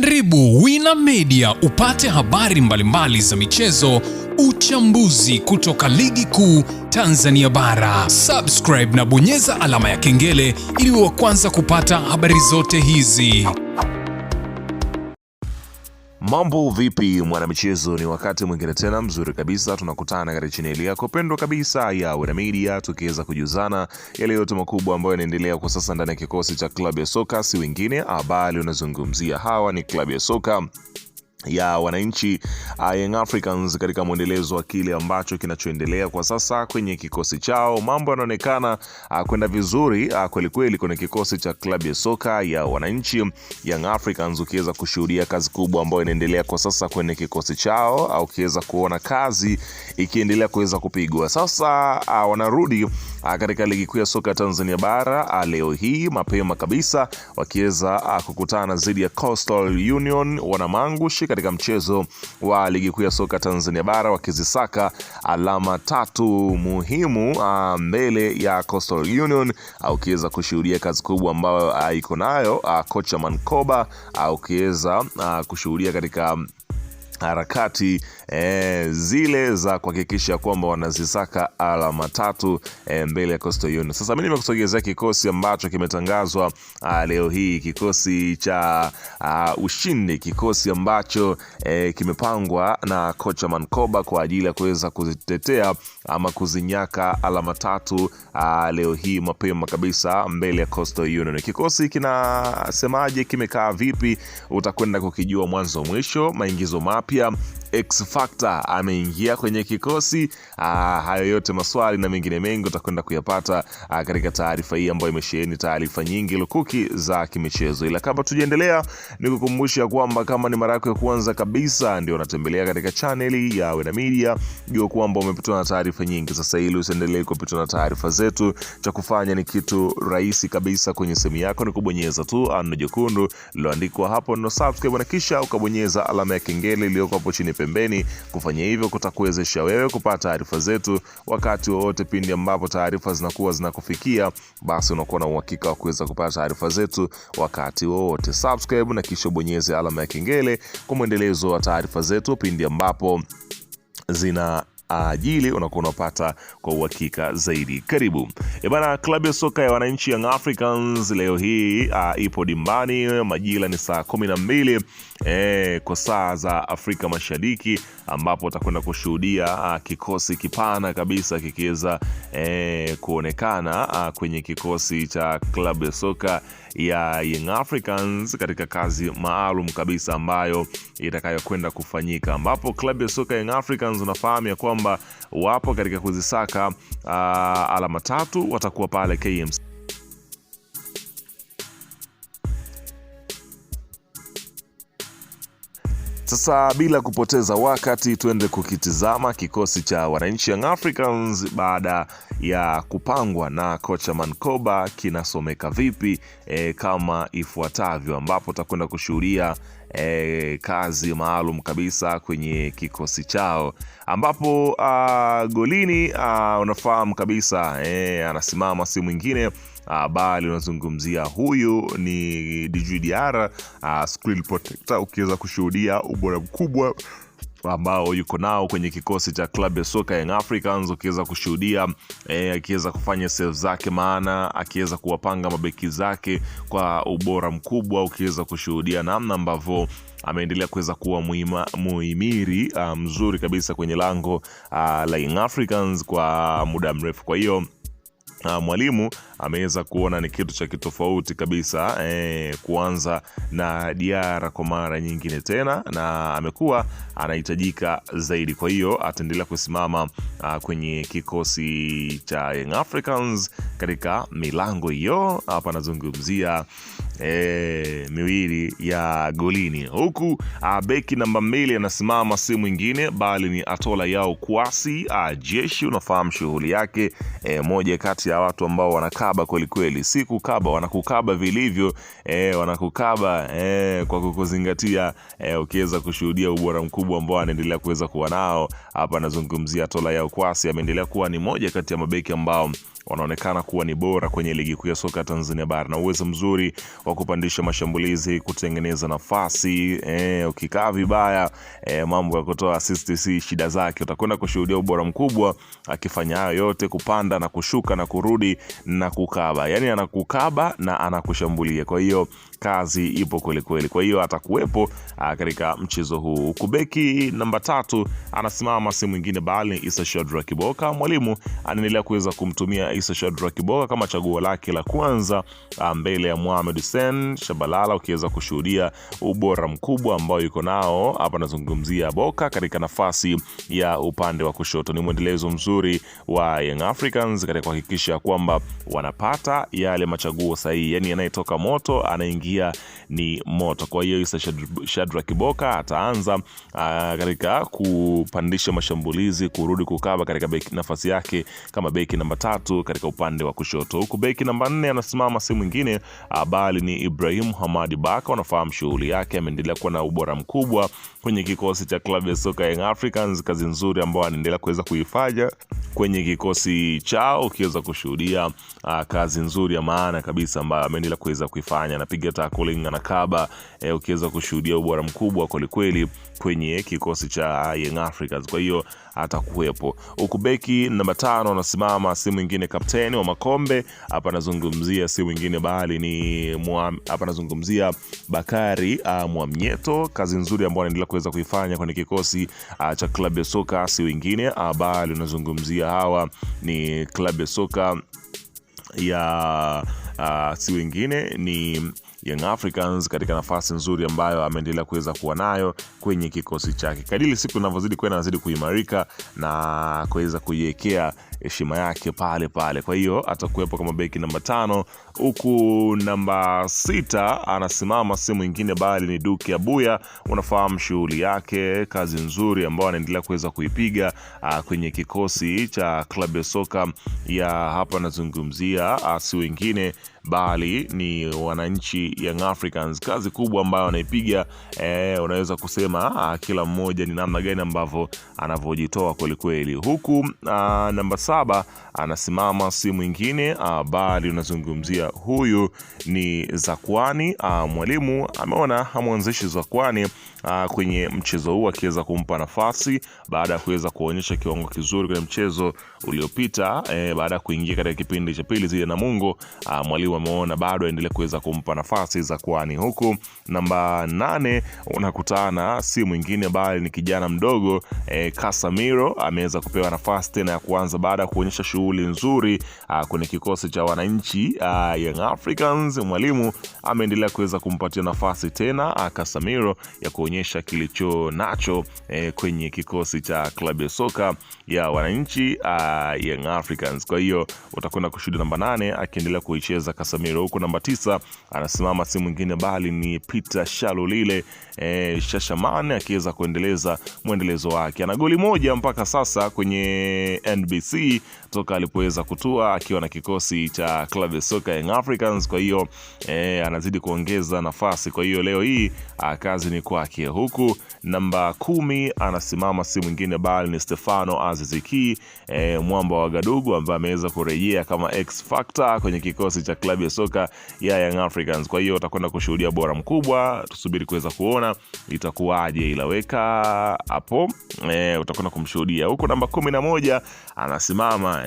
Karibu Wina Media upate habari mbalimbali za michezo, uchambuzi kutoka ligi kuu Tanzania bara. Subscribe na bonyeza alama ya kengele ili uwe wa kwanza kupata habari zote hizi. Mambo vipi mwanamichezo, ni wakati mwingine tena mzuri kabisa tunakutana katika chaneli yako pendwa kabisa ya Wina Media, tukiweza kujuzana yale yote makubwa ambayo yanaendelea kwa sasa ndani ya kikosi cha klabu ya soka. Si wengine bali unazungumzia hawa ni klabu ya soka ya wananchi Young Africans katika mwendelezo wa kile ambacho kinachoendelea kwa sasa kwenye kikosi chao. Mambo yanaonekana kwenda vizuri kweli kweli kwenye kikosi cha klabu ya soka ya wananchi Young Africans, ukiweza kushuhudia kazi kubwa ambayo inaendelea kwa sasa kwenye kikosi chao, au ukiweza kuona kazi ikiendelea kuweza kupigwa. Sasa wanarudi katika ligi kuu ya soka Tanzania bara leo hii mapema kabisa, wakiweza kukutana dhidi ya Coastal Union Wanamangushi katika mchezo wa ligi kuu ya soka Tanzania bara, wakizisaka alama tatu muhimu mbele ya Coastal Union, ukiweza kushuhudia kazi kubwa ambayo iko nayo kocha Mankoba, ukiweza kushuhudia katika harakati zile za kuhakikisha kwamba wanazisaka alama tatu mbele ya Coastal Union. Sasa mimi nimekusogezea kikosi ambacho kimetangazwa leo hii, kikosi cha ushindi, kikosi ambacho kimepangwa na kocha Mankoba kwa ajili ya kuweza kuzitetea ama kuzinyaka alama tatu leo hii mapema kabisa mbele ya Coastal Union. Kikosi kinasemaje, kimekaa vipi, utakwenda kukijua mwanzo mwisho. Maingizo mapya, X Factor ameingia kwenye kikosi. Hayo yote maswali na mengine mengi utakwenda kuyapata katika taarifa hii ambayo imesheheni taarifa nyingi lukuki za kimichezo. Ila kabla tujaendelea, nikukumbusha kwamba kama ni mara yako ya kwanza kabisa ndio unatembelea katika channel ya Wina Media, jua kwamba umepitwa na taarifa nyingi. Sasa ili usiendelee kupitwa na taarifa zetu, cha kufanya ni kitu rahisi kabisa. Kwenye simu yako ni kubonyeza tu neno jekundu lililoandikwa hapo no subscribe, na kisha ukabonyeza alama ya kengele iliyoko hapo chini pembeni. Kufanya hivyo kutakuwezesha wewe kupata taarifa zetu wakati wowote pindi ambapo taarifa zinakuwa zinakufikia, basi unakuwa na uhakika wa kuweza kupata taarifa zetu wakati wowote. Subscribe na kisha bonyeze alama ya kengele kwa mwendelezo wa taarifa zetu pindi ambapo zina ajili unakuwa unapata kwa uhakika zaidi. Karibu. Bana, klabu ya soka ya wananchi Young Africans leo hii ipo dimbani. Majira ni saa 12 kwa saa za Afrika Mashariki, ambapo utakwenda kushuhudia kikosi kipana kabisa kikiweza kuonekana kwenye kikosi cha klabu ya soka ya Young Africans katika kazi maalum kabisa ambayo itakayokwenda kufanyika, ambapo klabu ya soka Young Africans unafahamu ya kwamba wapo katika kuzisaka alama tatu. Watakuwa pale KMC. Sasa bila kupoteza wakati, tuende kukitizama kikosi cha wananchi Young Africans baada ya kupangwa na kocha Mankoba kinasomeka vipi, kama ifuatavyo, ambapo utakwenda kushuhudia kazi maalum kabisa kwenye kikosi chao, ambapo golini unafahamu kabisa anasimama si mwingine bali unazungumzia huyu ni Djigui Diarra, screen protector, ukiweza kushuhudia ubora mkubwa ambao yuko nao kwenye kikosi cha klabu ya soka Young Africans, ukiweza kushuhudia akiweza kufanya save zake, maana akiweza kuwapanga mabeki zake kwa ubora mkubwa, ukiweza kushuhudia namna ambavyo ameendelea kuweza kuwa muhimiri mzuri kabisa kwenye lango la Young Africans kwa muda mrefu. Kwa hiyo mwalimu ameweza kuona ni kitu cha kitofauti kabisa kuanza na Diarra kwa mara nyingine tena, na amekuwa anahitajika zaidi. Kwa hiyo ataendelea kusimama kwenye kikosi cha Young Africans katika milango hiyo. Hapa nazungumzia miwili ya golini, huku beki namba 2 anasimama si mwingine bali ni Atola Yao Kwasi Jeshi. Unafahamu shughuli yake, moja kati ya watu ambao wanakaba kweli kweli, si kukaba, wanakukaba vilivyo, wanakukaba kwa kukuzingatia, ukiweza kushuhudia ubora mkubwa ambao anaendelea kuweza kuwa nao. Hapa nazungumzia Atola Yao Kwasi, ameendelea kuwa ni moja kati ya mabeki ambao wanaonekana kuwa ni bora kwenye ligi kuu ya soka Tanzania bara, na uwezo mzuri wa kupandisha mashambulizi, kutengeneza nafasi. Ukikaa vibaya, mambo ya kutoa assist si shida zake. Utakwenda kushuhudia ubora mkubwa akifanya hayo yote, kupanda na kushuka na kurudi na kukaba. Yani anakukaba na anakushambulia. Kwa hiyo kazi ipo kweli kweli. Kwa hiyo atakuwepo katika mchezo huu. Beki namba 3 anasimama si mwingine bali ni Issa Shadrack Kiboka. Mwalimu anaendelea kuweza kumtumia Issa Shadrack Kiboka kama chaguo lake la kwanza mbele ya Mohamed Hussein Shabalala, ukiweza kushuhudia ubora mkubwa ambao yuko nao. Hapa nazungumzia Boka katika nafasi ya upande wa kushoto. Ni mwendelezo mzuri wa Young Africans katika kuhakikisha kwamba wanapata yale machaguo sahihi, yani anayetoka moto anaingia ni moto. Kwa hiyo Issa Shadrack Kiboka ataanza katika kupandisha mashambulizi, kurudi kukaba katika nafasi yake kama beki namba 3 katika upande wa kushoto. Huku beki namba 4 anasimama si mwingine bali ni Ibrahim Hamadi Baka. Unafahamu shughuli yake, ameendelea kuwa na ubora mkubwa kwenye kikosi cha klabu ya soka Young Africans. Kazi nzuri ambayo anaendelea kuweza kuifanya kwenye kikosi chao, ukiweza kushuhudia kazi nzuri ya maana kabisa ambayo ameendelea kuweza kuifanya. Anapiga tackling, anakaba, ukiweza kushuhudia ubora mkubwa kweli kweli kwenye kikosi cha Young Africans. Kwa hiyo atakuwepo. Huku beki namba 5 anasimama si mwingine kapteni wa makombe. Hapa nazungumzia si mwingine bali ni hapa nazungumzia Bakari Mwamnyeto. Kazi nzuri ambayo anaendelea kuweza kuifanya kwenye kikosi cha klabu ya soka si wengine bali unazungumzia hawa ni klabu ya soka ya si wengine ni Young Africans katika nafasi nzuri ambayo ameendelea kuweza kuwa nayo kwenye kikosi chake. Kadiri siku zinavyozidi kwenda anazidi kuimarika na kuweza kuiwekea heshima yake pale pale. Kwa hiyo atakuwepo kama beki namba 5. Huku namba 6 anasimama si mwingine bali ni Duke Abuya. Unafahamu shughuli yake, kazi nzuri ambayo anaendelea kuweza kuipiga kwenye kikosi cha klabu ya soka ya hapa nazungumzia si wengine bali ni wananchi Young Africans. Kazi kubwa ambayo anaipiga, unaweza kusema kila mmoja ni namna gani ambavyo anavyojitoa kweli kweli. Huku namba 7 anasimama si mwingine bali unazungumzia huyu ni Zakwani. Mwalimu ameona hamwanzishi Zakwani kwenye mchezo huu, akiweza kumpa nafasi baada ya kuweza kuonyesha kiwango kizuri kwenye mchezo uliopita. Baada ya kuingia katika kipindi cha pili zile Namungo, mwalimu ameona bado aendelee kuweza kumpa nafasi Zakwani. Huku namba 8 unakutana si mwingine bali ni kijana mdogo Casemiro. Ameweza kupewa nafasi tena ya kuanza baada ya kuonyesha shughuli nzuri kwenye kikosi cha wananchi Young Africans. Mwalimu ameendelea kuweza kumpatia nafasi tena Casemiro ya kuonyesha kilicho nacho kwenye kikosi cha klabu ya soka ya wananchi Young Africans. Kwa hiyo utakwenda kushuhudia namba 8 akiendelea kuicheza Casemiro. Huko namba 9 anasimama si mwingine bali ni Peter Shalulile Shashamane, akiweza kuendeleza mwendelezo wake. Ana goli moja mpaka sasa kwenye NBC toka alipoweza kutua akiwa na kikosi cha klabu ya soka Young Africans. Kwa hiyo anazidi kuongeza nafasi. Kwa hiyo leo hii kazi ni kwake. Huku namba 10 anasimama si mwingine bali ni Stefano Aziz Ki, mwamba wa Gadugu ambaye ameweza kurejea kama X Factor kwenye kikosi cha klabu ya soka ya Young Africans. Kwa hiyo utakwenda kushuhudia bora mkubwa, tusubiri kuweza kuona itakuwaje, ilaweka hapo utakwenda kumshuhudia. Huko namba 11 anasimama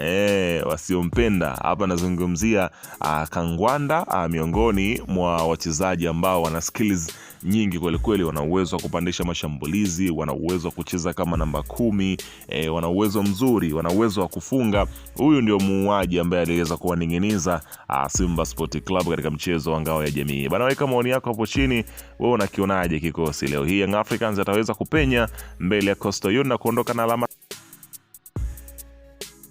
wasiompenda. Hapa nazungumzia Kangwanda, miongoni mwa wachezaji ambao wana skills nyingi kweli kweli. Wana uwezo wa kupandisha mashambulizi, wana uwezo wa kucheza kama namba 10, wana uwezo mzuri, wana uwezo wa kufunga. Huyu ndio muuaji ambaye aliweza kuwaning'iniza Simba Sport Club katika mchezo wa ngao ya jamii. Bana, weka maoni yako hapo chini, wewe unakionaje kikosi leo hii? Young Africans ataweza kupenya mbele ya Coastal Union na kuondoka na alama